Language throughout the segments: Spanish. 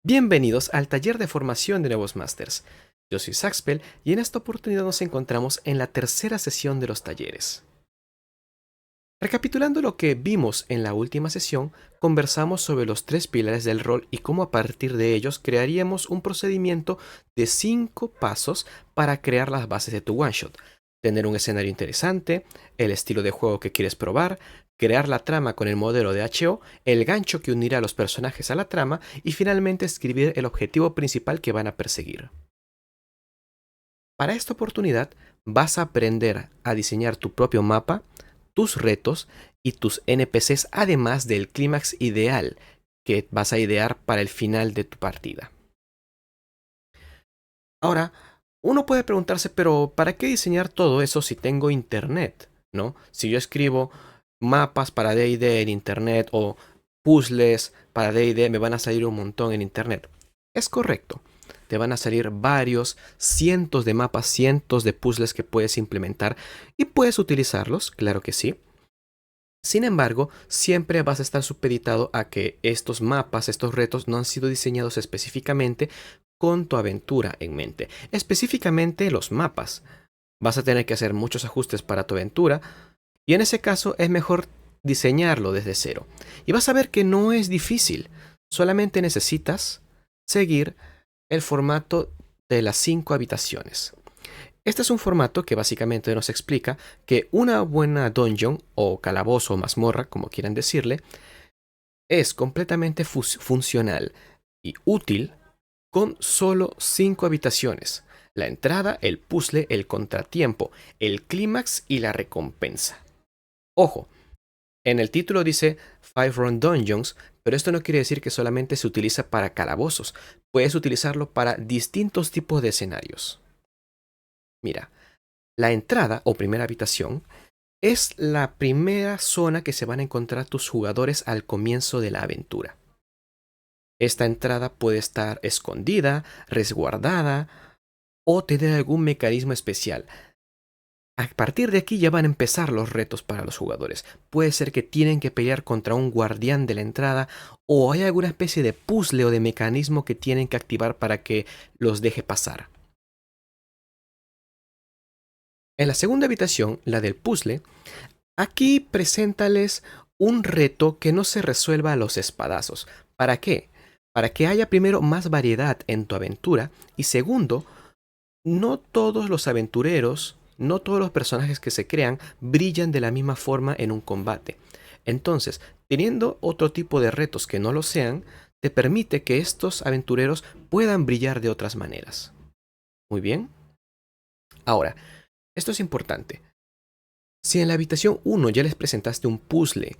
Bienvenidos al taller de formación de nuevos másters. Yo soy Saxpel y en esta oportunidad nos encontramos en la tercera sesión de los talleres. Recapitulando lo que vimos en la última sesión, conversamos sobre los tres pilares del rol y cómo a partir de ellos crearíamos un procedimiento de 5 pasos para crear las bases de tu one-shot. Tener un escenario interesante, el estilo de juego que quieres probar, crear la trama con el modelo de HO, el gancho que unirá a los personajes a la trama y finalmente escribir el objetivo principal que van a perseguir. Para esta oportunidad vas a aprender a diseñar tu propio mapa, tus retos y tus NPCs, además del clímax ideal que vas a idear para el final de tu partida. Ahora, uno puede preguntarse, pero ¿para qué diseñar todo eso si tengo internet? ¿No? Si yo escribo mapas para D&D en internet o puzzles para D&D, me van a salir un montón en internet. Es correcto. Te van a salir varios, cientos de mapas, cientos de puzzles que puedes implementar y puedes utilizarlos, claro que sí. Sin embargo, siempre vas a estar supeditado a que estos mapas, estos retos, no han sido diseñados específicamente con tu aventura en mente. Específicamente los mapas. Vas a tener que hacer muchos ajustes para tu aventura y en ese caso es mejor diseñarlo desde cero. Y vas a ver que no es difícil. Solamente necesitas seguir el formato de las 5 habitaciones. Este es un formato que básicamente nos explica que una buena dungeon o calabozo o mazmorra, como quieran decirle, es completamente funcional y útil con solo 5 habitaciones. La entrada, el puzzle, el contratiempo, el clímax y la recompensa. Ojo, en el título dice 5 Run Dungeons, pero esto no quiere decir que solamente se utiliza para calabozos. Puedes utilizarlo para distintos tipos de escenarios. Mira, la entrada o primera habitación es la primera zona que se van a encontrar tus jugadores al comienzo de la aventura. Esta entrada puede estar escondida, resguardada o tener algún mecanismo especial. A partir de aquí ya van a empezar los retos para los jugadores. Puede ser que tienen que pelear contra un guardián de la entrada o hay alguna especie de puzzle o de mecanismo que tienen que activar para que los deje pasar. En la segunda habitación, la del puzzle, aquí preséntales un reto que no se resuelva a los espadazos. ¿Para qué? Para que haya primero más variedad en tu aventura y segundo, no todos los aventureros, no todos los personajes que se crean brillan de la misma forma en un combate. Entonces, teniendo otro tipo de retos que no lo sean, te permite que estos aventureros puedan brillar de otras maneras. Muy bien. Ahora, esto es importante. Si en la habitación 1 ya les presentaste un puzzle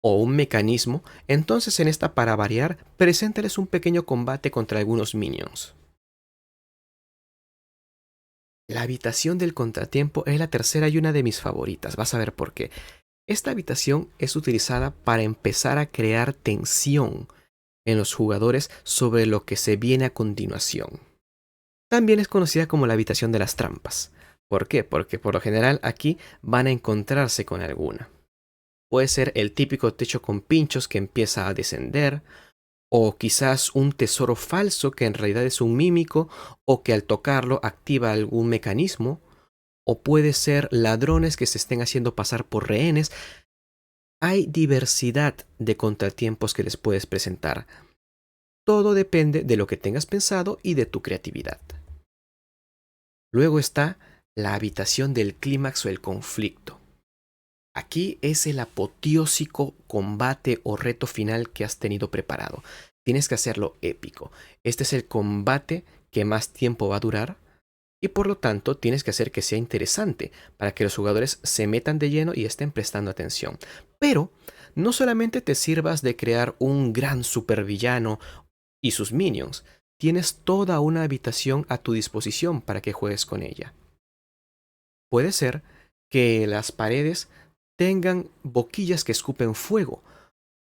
o un mecanismo, entonces en esta para variar, preséntales un pequeño combate contra algunos minions. La habitación del contratiempo es la tercera y una de mis favoritas, vas a ver por qué. Esta habitación es utilizada para empezar a crear tensión en los jugadores sobre lo que se viene a continuación. También es conocida como la habitación de las trampas. ¿Por qué? Porque por lo general aquí van a encontrarse con alguna. Puede ser el típico techo con pinchos que empieza a descender, o quizás un tesoro falso que en realidad es un mímico, o que al tocarlo activa algún mecanismo, o puede ser ladrones que se estén haciendo pasar por rehenes. Hay diversidad de contratiempos que les puedes presentar. Todo depende de lo que tengas pensado y de tu creatividad. Luego está la habitación del clímax o el conflicto. Aquí es el apoteósico combate o reto final que has tenido preparado. Tienes que hacerlo épico. Este es el combate que más tiempo va a durar y por lo tanto tienes que hacer que sea interesante para que los jugadores se metan de lleno y estén prestando atención. Pero no solamente te sirvas de crear un gran supervillano y sus minions, tienes toda una habitación a tu disposición para que juegues con ella. Puede ser que las paredes tengan boquillas que escupen fuego,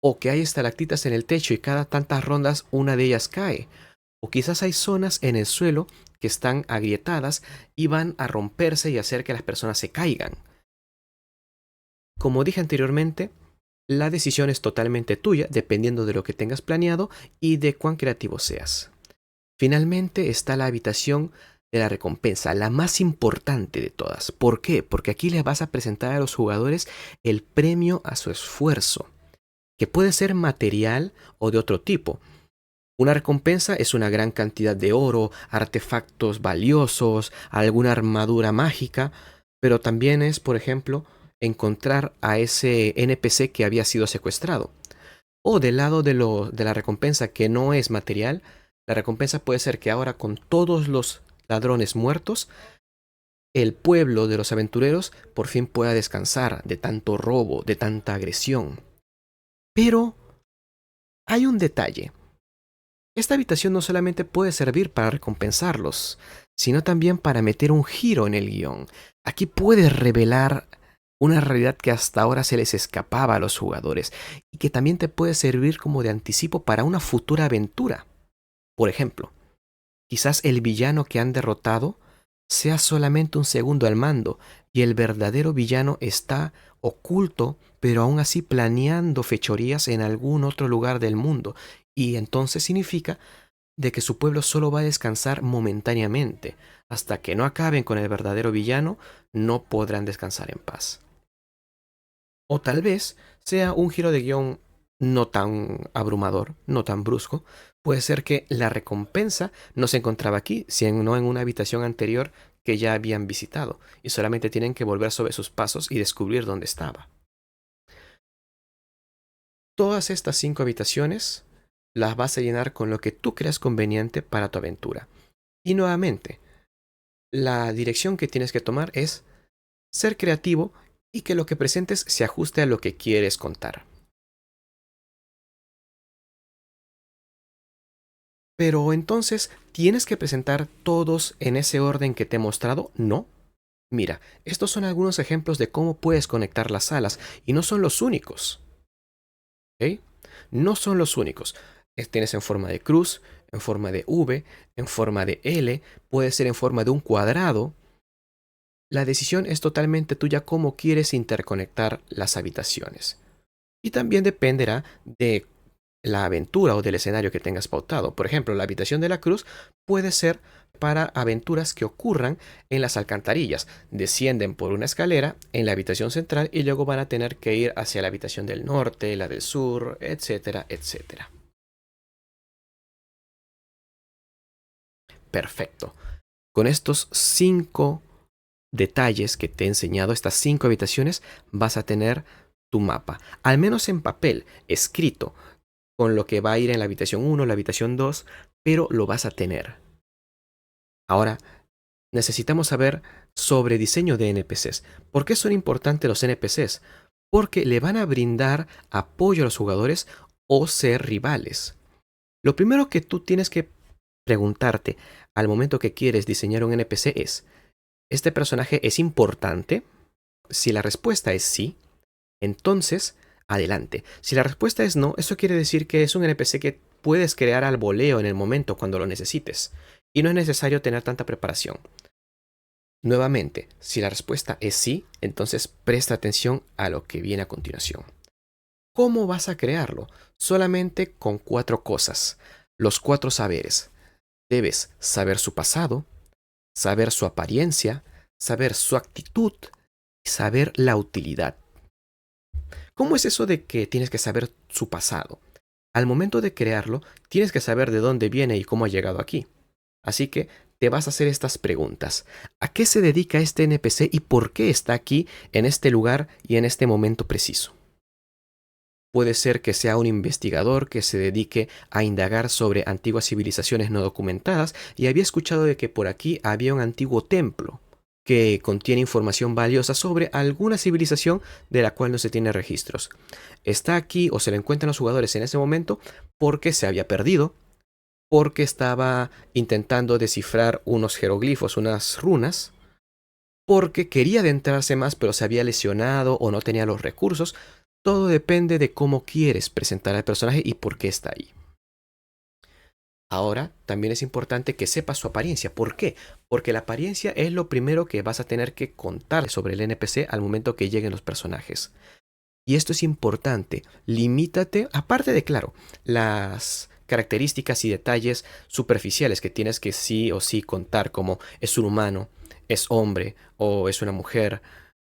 o que hay estalactitas en el techo y cada tantas rondas una de ellas cae, o quizás hay zonas en el suelo que están agrietadas y van a romperse y hacer que las personas se caigan. Como dije anteriormente, La decisión es totalmente tuya, dependiendo de lo que tengas planeado y de cuán creativo seas. Finalmente está la habitación de la recompensa, la más importante de todas. ¿Por qué? Porque aquí le vas a presentar a los jugadores el premio a su esfuerzo, que puede ser material o de otro tipo. Una recompensa es una gran cantidad de oro, artefactos valiosos, alguna armadura mágica, pero también es, por ejemplo, encontrar a ese NPC que había sido secuestrado. O del lado de la recompensa que no es material, la recompensa puede ser que ahora con todos los ladrones muertos, el pueblo de los aventureros por fin pueda descansar de tanto robo, de tanta agresión. Pero hay un detalle. Esta habitación no solamente puede servir para recompensarlos, sino también para meter un giro en el guión. Aquí puedes revelar una realidad que hasta ahora se les escapaba a los jugadores y que también te puede servir como de anticipo para una futura aventura. Por ejemplo, quizás el villano que han derrotado sea solamente un segundo al mando y el verdadero villano está oculto, pero aún así planeando fechorías en algún otro lugar del mundo. Y entonces significa de que su pueblo solo va a descansar momentáneamente. Hasta que no acaben con el verdadero villano, no podrán descansar en paz. O tal vez sea un giro de guión no tan abrumador, no tan brusco. Puede ser que la recompensa no se encontraba aquí, sino en una habitación anterior que ya habían visitado, y solamente tienen que volver sobre sus pasos y descubrir dónde estaba. Todas estas 5 habitaciones las vas a llenar con lo que tú creas conveniente para tu aventura. Y nuevamente, la dirección que tienes que tomar es ser creativo y que lo que presentes se ajuste a lo que quieres contar. Pero entonces, ¿tienes que presentar todos en ese orden que te he mostrado? No. Mira, estos son algunos ejemplos de cómo puedes conectar las salas y no son los únicos. ¿Ok? No son los únicos. Tienes en forma de cruz, en forma de V, en forma de L, puede ser en forma de un cuadrado. La decisión es totalmente tuya cómo quieres interconectar las habitaciones. Y también dependerá de la aventura o del escenario que tengas pautado. Por ejemplo, la habitación de la cruz puede ser para aventuras que ocurran en las alcantarillas. Descienden por una escalera en la habitación central y luego van a tener que ir hacia la habitación del norte, la del sur, etcétera, etcétera. Perfecto. Con estos 5 detalles que te he enseñado, estas 5 habitaciones, vas a tener tu mapa. Al menos en papel, escrito, con lo que va a ir en la habitación 1, la habitación 2, pero lo vas a tener. Ahora, necesitamos saber sobre diseño de NPCs. ¿Por qué son importantes los NPCs? Porque le van a brindar apoyo a los jugadores o ser rivales. Lo primero que tú tienes que preguntarte al momento que quieres diseñar un NPC es, ¿este personaje es importante? Si la respuesta es sí, entonces adelante. Si la respuesta es no, eso quiere decir que es un NPC que puedes crear al voleo en el momento cuando lo necesites. Y no es necesario tener tanta preparación. Nuevamente, si la respuesta es sí, entonces presta atención a lo que viene a continuación. ¿Cómo vas a crearlo? Solamente con 4 cosas. Los 4 saberes. Debes saber su pasado, saber su apariencia, saber su actitud y saber la utilidad. ¿Cómo es eso de que tienes que saber su pasado? Al momento de crearlo, tienes que saber de dónde viene y cómo ha llegado aquí. Así que te vas a hacer estas preguntas. ¿A qué se dedica este NPC y por qué está aquí, en este lugar y en este momento preciso? Puede ser que sea un investigador que se dedique a indagar sobre antiguas civilizaciones no documentadas y había escuchado de que por aquí había un antiguo templo que contiene información valiosa sobre alguna civilización de la cual no se tiene registros. Está aquí o se lo encuentran los jugadores en ese momento porque se había perdido, porque estaba intentando descifrar unos jeroglifos, unas runas, porque quería adentrarse más pero se había lesionado o no tenía los recursos. Todo depende de cómo quieres presentar al personaje y por qué está ahí. Ahora, también es importante que sepas su apariencia. ¿Por qué? Porque la apariencia es lo primero que vas a tener que contar sobre el NPC al momento que lleguen los personajes. Y esto es importante. Limítate, aparte de, claro, las características y detalles superficiales que tienes que sí o sí contar, como es un humano, es hombre o es una mujer,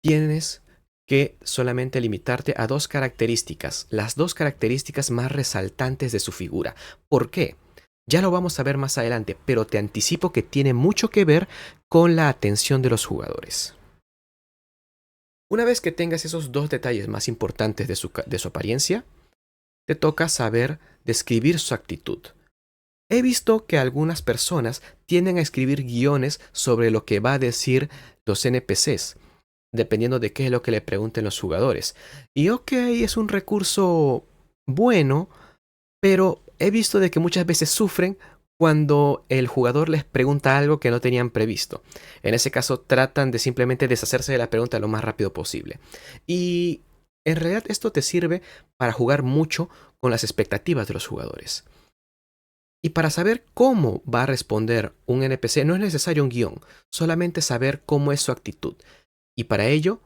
tienes que solamente limitarte a dos características, las dos características más resaltantes de su figura. ¿Por qué? Ya lo vamos a ver más adelante, pero te anticipo que tiene mucho que ver con la atención de los jugadores. Una vez que tengas esos dos detalles más importantes de su apariencia, te toca saber describir su actitud. He visto que algunas personas tienden a escribir guiones sobre lo que va a decir los NPCs, dependiendo de qué es lo que le pregunten los jugadores. Y ok, es un recurso bueno, pero he visto de que muchas veces sufren cuando el jugador les pregunta algo que no tenían previsto. En ese caso tratan de simplemente deshacerse de la pregunta lo más rápido posible. Y en realidad esto te sirve para jugar mucho con las expectativas de los jugadores. Y para saber cómo va a responder un NPC no es necesario un guión, solamente saber cómo es su actitud. Y para ello,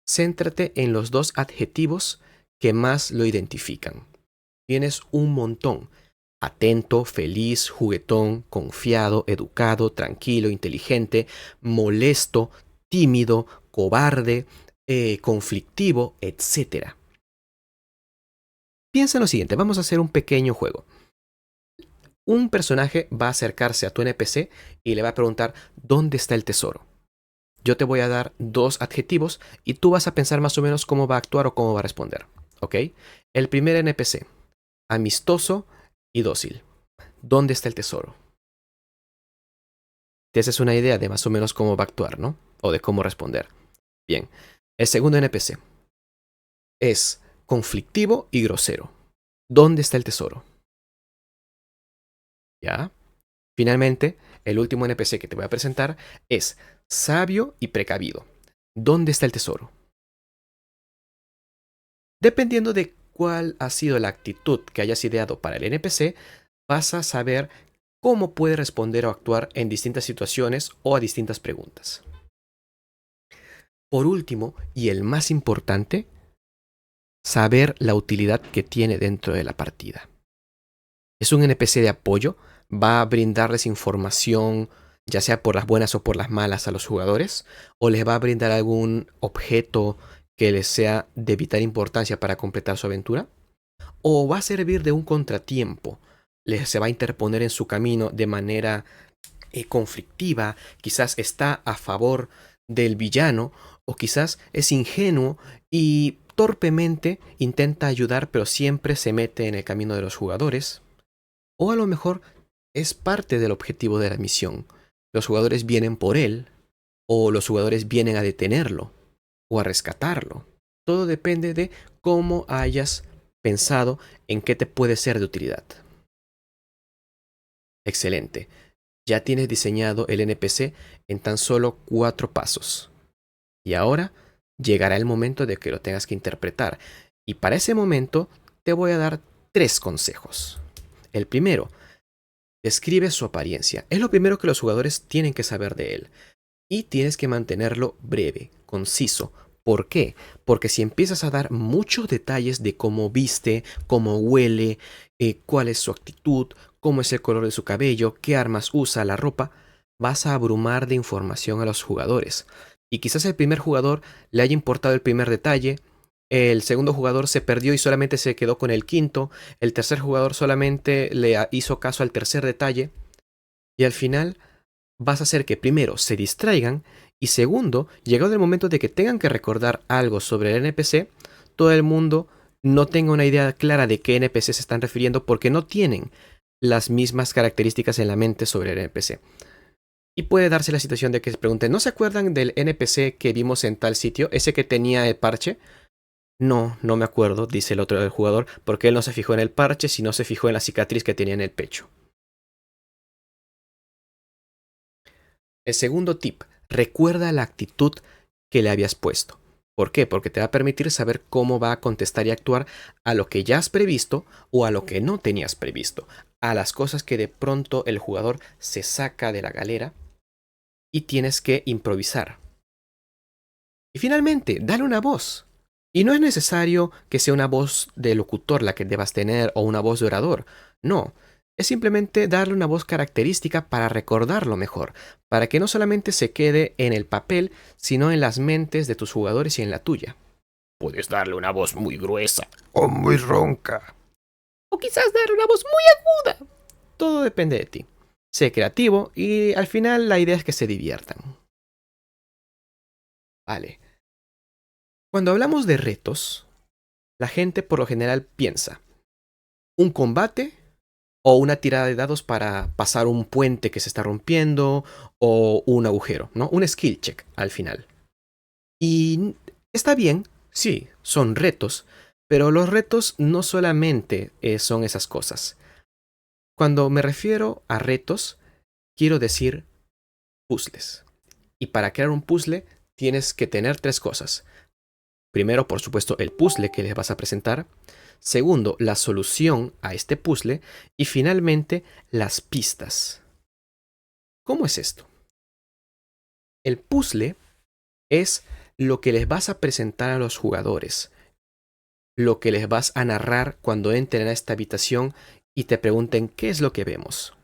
céntrate en los dos adjetivos que más lo identifican. Tienes un montón. Atento, feliz, juguetón, confiado, educado, tranquilo, inteligente, molesto, tímido, cobarde, conflictivo, etc. Piensa en lo siguiente, vamos a hacer un pequeño juego. Un personaje va a acercarse a tu NPC y le va a preguntar ¿dónde está el tesoro? Yo te voy a dar dos adjetivos y tú vas a pensar más o menos cómo va a actuar o cómo va a responder. ¿Ok? El primer NPC, amistoso y dócil. ¿Dónde está el tesoro? Te haces una idea de más o menos cómo va a actuar, ¿no? O de cómo responder. Bien. El segundo NPC es conflictivo y grosero. ¿Dónde está el tesoro? ¿Ya? Finalmente, el último NPC que te voy a presentar es sabio y precavido. ¿Dónde está el tesoro? Dependiendo de cuál ha sido la actitud que hayas ideado para el NPC, vas a saber cómo puede responder o actuar en distintas situaciones o a distintas preguntas. Por último, y el más importante, saber la utilidad que tiene dentro de la partida. ¿Es un NPC de apoyo? ¿Va a brindarles información, ya sea por las buenas o por las malas, a los jugadores? ¿O les va a brindar algún objeto que les sea de vital importancia para completar su aventura? ¿O va a servir de un contratiempo? Se va a interponer en su camino de manera conflictiva, quizás está a favor del villano, o quizás es ingenuo y torpemente intenta ayudar, pero siempre se mete en el camino de los jugadores. O a lo mejor es parte del objetivo de la misión. Los jugadores vienen por él, o los jugadores vienen a detenerlo, o a rescatarlo. Todo depende de cómo hayas pensado en qué te puede ser de utilidad. Excelente. Ya tienes diseñado el NPC en tan solo 4 pasos. Y ahora llegará el momento de que lo tengas que interpretar. Y para ese momento te voy a dar 3 consejos. El primero, describe su apariencia. Es lo primero que los jugadores tienen que saber de él. Y tienes que mantenerlo breve, conciso. ¿Por qué? Porque si empiezas a dar muchos detalles de cómo viste, cómo huele, cuál es su actitud, cómo es el color de su cabello, qué armas usa, la ropa, vas a abrumar de información a los jugadores. Y quizás el primer jugador le haya importado el primer detalle, el segundo jugador se perdió y solamente se quedó con el quinto, el tercer jugador solamente le hizo caso al tercer detalle, y al final vas a hacer que primero se distraigan y segundo, llegado el momento de que tengan que recordar algo sobre el NPC, todo el mundo no tenga una idea clara de qué NPC se están refiriendo porque no tienen las mismas características en la mente sobre el NPC. Y puede darse la situación de que se pregunten, ¿no se acuerdan del NPC que vimos en tal sitio? ¿Ese que tenía el parche? No, no me acuerdo, dice el otro del jugador, porque él no se fijó en el parche, sino se fijó en la cicatriz que tenía en el pecho. El segundo tip, recuerda la actitud que le habías puesto. ¿Por qué? Porque te va a permitir saber cómo va a contestar y actuar a lo que ya has previsto o a lo que no tenías previsto, a las cosas que de pronto el jugador se saca de la galera y tienes que improvisar. Y finalmente, dale una voz. Y no es necesario que sea una voz de locutor la que debas tener o una voz de orador. No, es simplemente darle una voz característica para recordarlo mejor, para que no solamente se quede en el papel, sino en las mentes de tus jugadores y en la tuya. Puedes darle una voz muy gruesa o muy ronca. O quizás darle una voz muy aguda. Todo depende de ti. Sé creativo y al final la idea es que se diviertan. Vale. Cuando hablamos de retos, la gente por lo general piensa un combate o una tirada de dados para pasar un puente que se está rompiendo o un agujero, ¿no? Un skill check al final. Y está bien, sí, son retos, pero los retos no solamente son esas cosas. Cuando me refiero a retos, quiero decir puzzles. Y para crear un puzzle tienes que tener tres cosas. Primero, por supuesto, el puzzle que les vas a presentar. Segundo, la solución a este puzzle. Y finalmente, las pistas. ¿Cómo es esto? El puzzle es lo que les vas a presentar a los jugadores. Lo que les vas a narrar cuando entren a esta habitación y te pregunten qué es lo que vemos.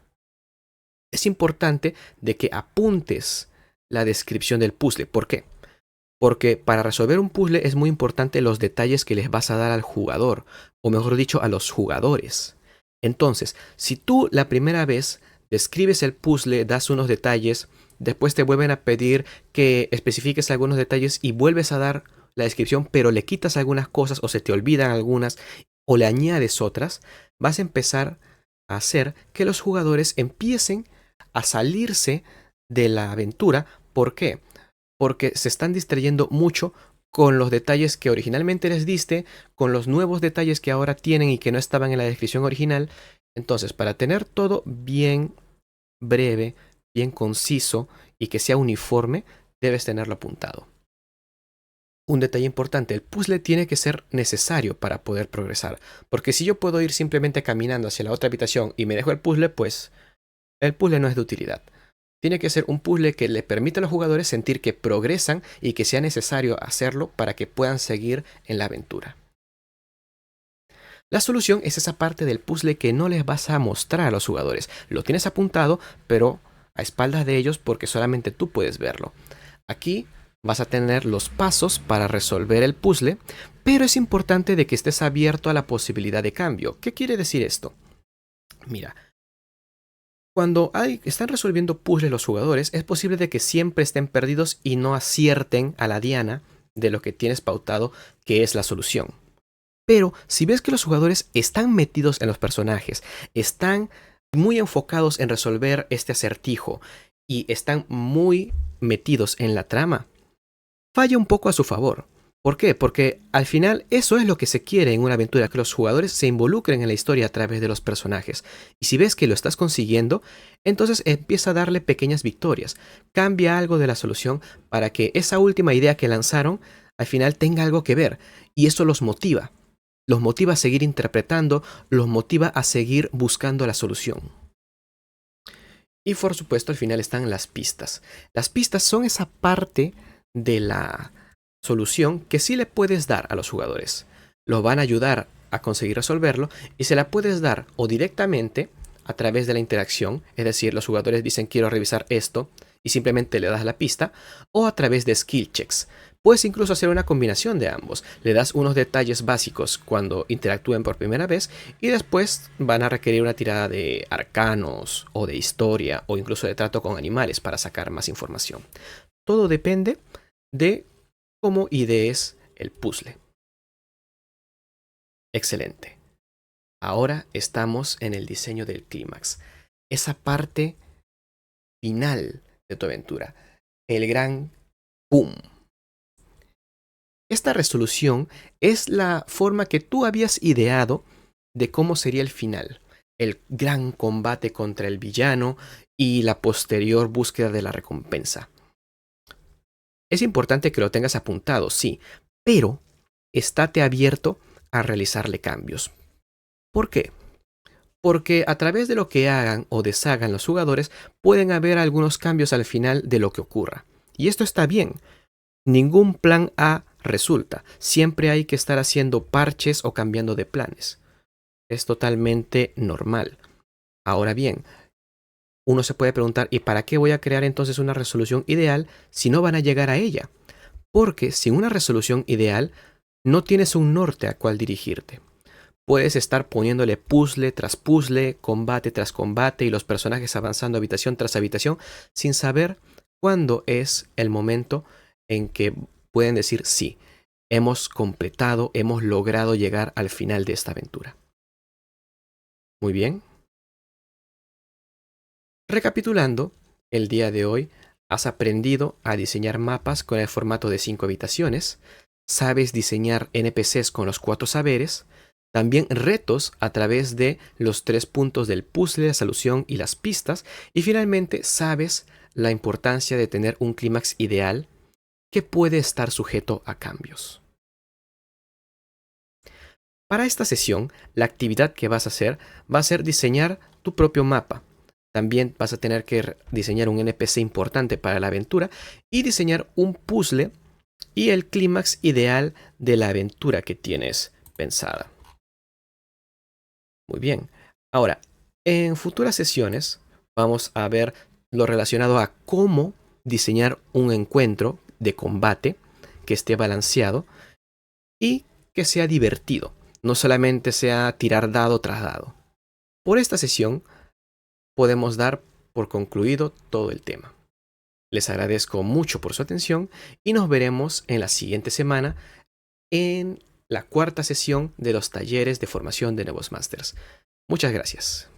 Es importante de que apuntes la descripción del puzzle. ¿Por qué? Porque para resolver un puzzle es muy importante los detalles que les vas a dar al jugador, o mejor dicho, a los jugadores. Entonces, si tú la primera vez describes el puzzle, das unos detalles, después te vuelven a pedir que especifiques algunos detalles y vuelves a dar la descripción, pero le quitas algunas cosas o se te olvidan algunas o le añades otras, vas a empezar a hacer que los jugadores empiecen a salirse de la aventura. ¿Por qué? Porque se están distrayendo mucho con los detalles que originalmente les diste, con los nuevos detalles que ahora tienen y que no estaban en la descripción original. Entonces, para tener todo bien breve, bien conciso y que sea uniforme, debes tenerlo apuntado. Un detalle importante, el puzzle tiene que ser necesario para poder progresar, porque si yo puedo ir simplemente caminando hacia la otra habitación y me dejo el puzzle, pues el puzzle no es de utilidad. Tiene que ser un puzzle que le permita a los jugadores sentir que progresan y que sea necesario hacerlo para que puedan seguir en la aventura. La solución es esa parte del puzzle que no les vas a mostrar a los jugadores. Lo tienes apuntado, pero a espaldas de ellos porque solamente tú puedes verlo. Aquí vas a tener los pasos para resolver el puzzle, pero es importante de que estés abierto a la posibilidad de cambio. ¿Qué quiere decir esto? Mira, cuando están resolviendo puzzles los jugadores, es posible de que siempre estén perdidos y no acierten a la diana de lo que tienes pautado, que es la solución. Pero si ves que los jugadores están metidos en los personajes, están muy enfocados en resolver este acertijo y están muy metidos en la trama, falla un poco a su favor. ¿Por qué? Porque al final eso es lo que se quiere en una aventura, que los jugadores se involucren en la historia a través de los personajes. Y si ves que lo estás consiguiendo, entonces empieza a darle pequeñas victorias. Cambia algo de la solución para que esa última idea que lanzaron al final tenga algo que ver. Y eso los motiva. Los motiva a seguir interpretando, los motiva a seguir buscando la solución. Y por supuesto al final están las pistas. Las pistas son esa parte de la solución que sí le puedes dar a los jugadores. Los van a ayudar a conseguir resolverlo y se la puedes dar o directamente a través de la interacción, es decir, los jugadores dicen quiero revisar esto y simplemente le das la pista, o a través de skill checks. Puedes incluso hacer una combinación de ambos. Le das unos detalles básicos cuando interactúen por primera vez y después van a requerir una tirada de arcanos o de historia o incluso de trato con animales para sacar más información. Todo depende de cómo idees el puzzle. Excelente. Ahora estamos en el diseño del clímax. Esa parte final de tu aventura. El gran boom. Esta resolución es la forma que tú habías ideado de cómo sería el final. El gran combate contra el villano y la posterior búsqueda de la recompensa. Es importante que lo tengas apuntado, sí, pero estate abierto a realizarle cambios. ¿Por qué? Porque a través de lo que hagan o deshagan los jugadores pueden haber algunos cambios al final de lo que ocurra. Y esto está bien. Ningún plan A resulta. Siempre hay que estar haciendo parches o cambiando de planes. Es totalmente normal. Ahora bien, uno se puede preguntar, ¿y para qué voy a crear entonces una resolución ideal si no van a llegar a ella? Porque sin una resolución ideal, no tienes un norte a cual dirigirte. Puedes estar poniéndole puzzle tras puzzle, combate tras combate y los personajes avanzando habitación tras habitación sin saber cuándo es el momento en que pueden decir sí, hemos completado, hemos logrado llegar al final de esta aventura. Muy bien. Recapitulando, el día de hoy has aprendido a diseñar mapas con el formato de 5 habitaciones, sabes diseñar NPCs con los 4 saberes, también retos a través de los 3 puntos del puzzle, la solución y las pistas, y finalmente sabes la importancia de tener un clímax ideal que puede estar sujeto a cambios. Para esta sesión, la actividad que vas a hacer va a ser diseñar tu propio mapa. También vas a tener que diseñar un NPC importante para la aventura y diseñar un puzzle y el clímax ideal de la aventura que tienes pensada. Muy bien. Ahora, en futuras sesiones vamos a ver lo relacionado a cómo diseñar un encuentro de combate que esté balanceado y que sea divertido. No solamente sea tirar dado tras dado. Por esta sesión podemos dar por concluido todo el tema. Les agradezco mucho por su atención y nos veremos en la siguiente semana en la cuarta sesión de los talleres de formación de nuevos másters. Muchas gracias.